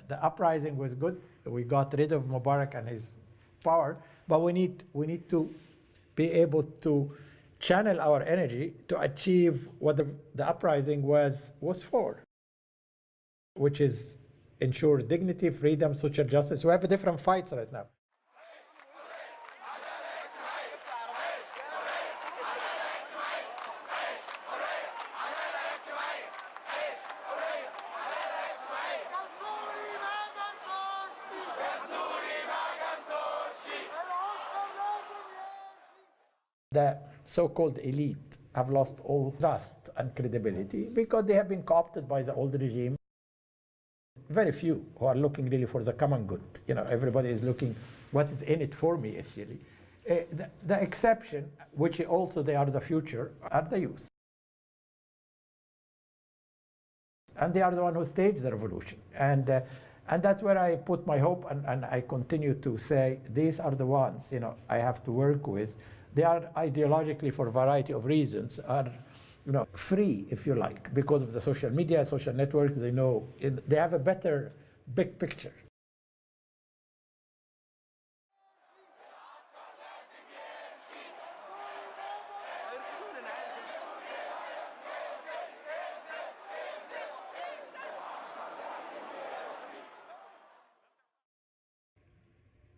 The uprising was good. We got rid of Mubarack and his power, but we need to be able to channel our energy to achieve what the uprising was for, which is ensure dignity, freedom, social justice. We have different fights right now. The so-called elite have lost all trust and credibility because they have been co-opted by the old regime. Very few who are looking really for the common good. You know, everybody is looking, what is in it for me, essentially. The exception, which also they are the future, are the youth. And they are the one who staged the revolution. And that's where I put my hope, and I continue to say, these are the ones, you know, I have to work with. They are ideologically, for a variety of reasons, are, you know, free, if you like, because of the social media, social network. They know they have a better big picture.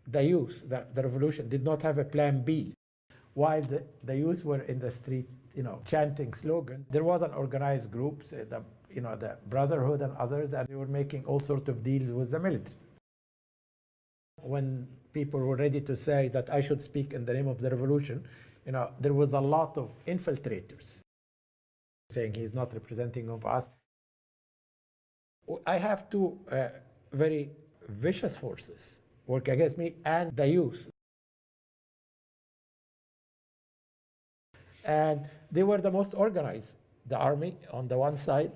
The youth, the revolution, did not have a plan B. While the youth were in the street, you know, chanting slogans, there was an organized group, the Brotherhood and others, and they were making all sorts of deals with the military. When people were ready to say that I should speak in the name of the revolution, you know, there was a lot of infiltrators saying he's not representing of us. I have two very vicious forces working against me and the youth. And they were the most organized. The army on the one side,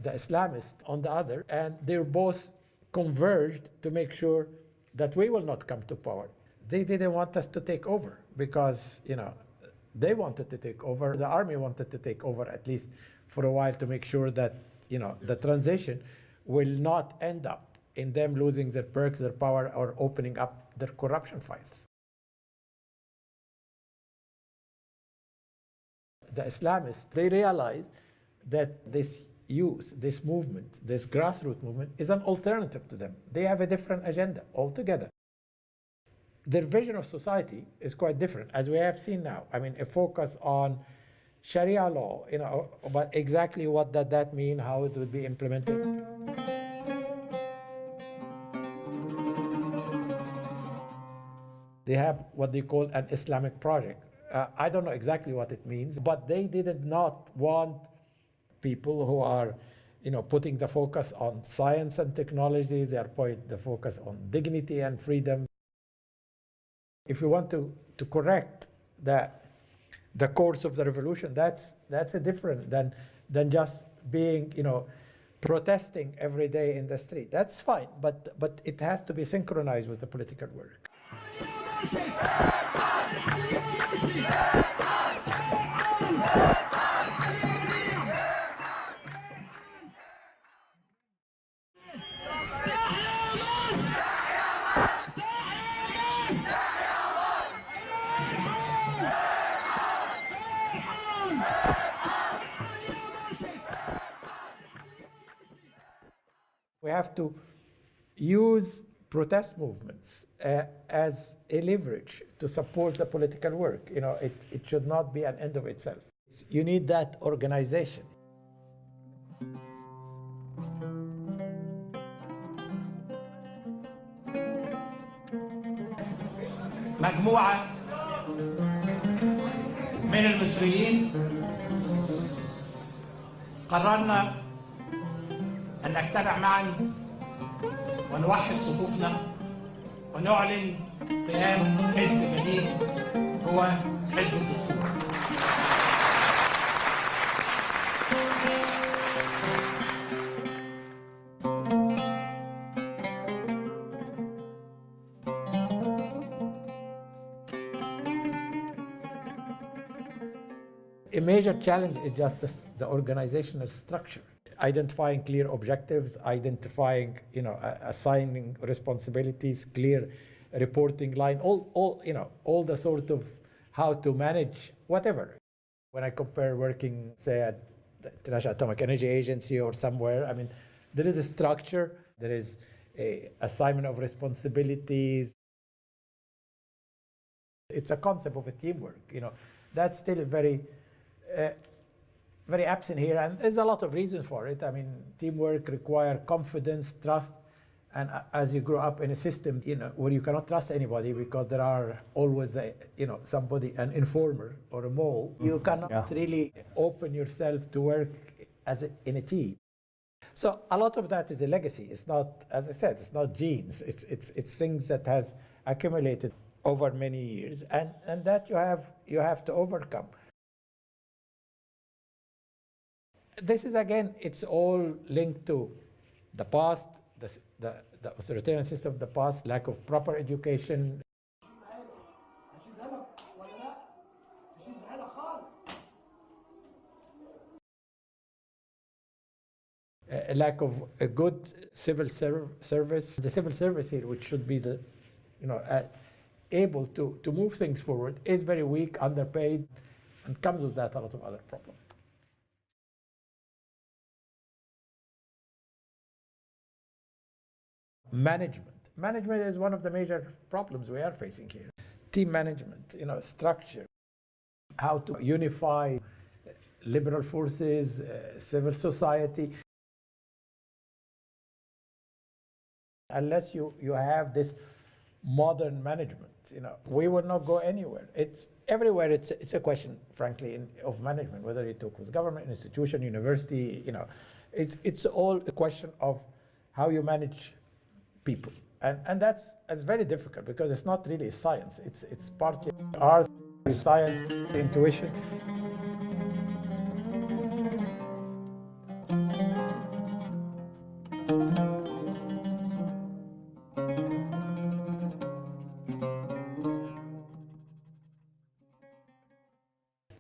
the Islamists on the other, and they both converged to make sure that we will not come to power. They didn't want us to take over because, you know, they wanted to take over. The army wanted to take over at least for a while to make sure that, you know, the transition will not end up in them losing their perks, their power, or opening up their corruption files. The Islamists, they realized that this youth, this movement, this grassroots movement is an alternative to them. They have a different agenda altogether. Their vision of society is quite different, as we have seen now. I mean, a focus on Sharia law, you know, but exactly what does that mean, how it would be implemented. They have what they call an Islamic project. I don't know exactly what it means, but they did not want people who are, you know, putting the focus on science and technology. They are putting the focus on dignity and freedom. If you want to correct the course of the revolution, that's a different than just being, you know, protesting every day in the street. That's fine, but it has to be synchronized with the political work. We have to use protest movements as a leverage to support the political work. You know, it should not be an end of itself. You need that organization. مجموعة من المصريين قررنا أن نجتمع معا ونوحد صفوفنا ونعلن قيام حزب جديد هو حزب الدستور. A major challenge is just the organizational structure, identifying clear objectives, identifying, assigning responsibilities, clear reporting line, all the sort of how to manage whatever. When I compare working, say, at the International Atomic Energy Agency or somewhere, I mean, there is a structure, there is a assignment of responsibilities. It's a concept of a teamwork, that's still very absent here, and there's a lot of reasons for it. I mean, teamwork requires confidence, trust, and as you grow up in a system, where you cannot trust anybody because there are always, somebody, an informer or a mole, you cannot really open yourself to work in a team. So a lot of that is a legacy. It's not, as I said, it's not genes. It's things that has accumulated over many years, and that you have to overcome. This is, again, it's all linked to the past, the authoritarian system of the past, lack of proper education. A lack of a good civil service. The civil service here, which should be the, able to move things forward, is very weak, underpaid, and comes with that a lot of other problems. Management is one of the major problems we are facing here. Team management, structure, how to unify liberal forces, civil society. Unless you have this modern management, we will not go anywhere. It's everywhere. It's a question, frankly, of management, whether you talk with government, institution, university, it's all a question of how you manage people, and that's very difficult because it's not really science. It's partly art, science, intuition.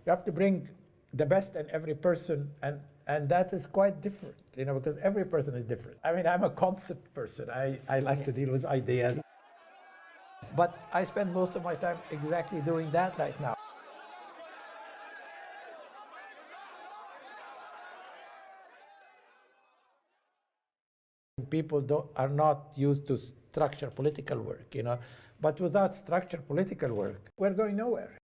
You have to bring the best in every person, and that is quite different, because every person is different. I mean, I'm a concept person. I like to deal with ideas. But I spend most of my time exactly doing that right now. People are not used to structured political work, but without structured political work, we're going nowhere.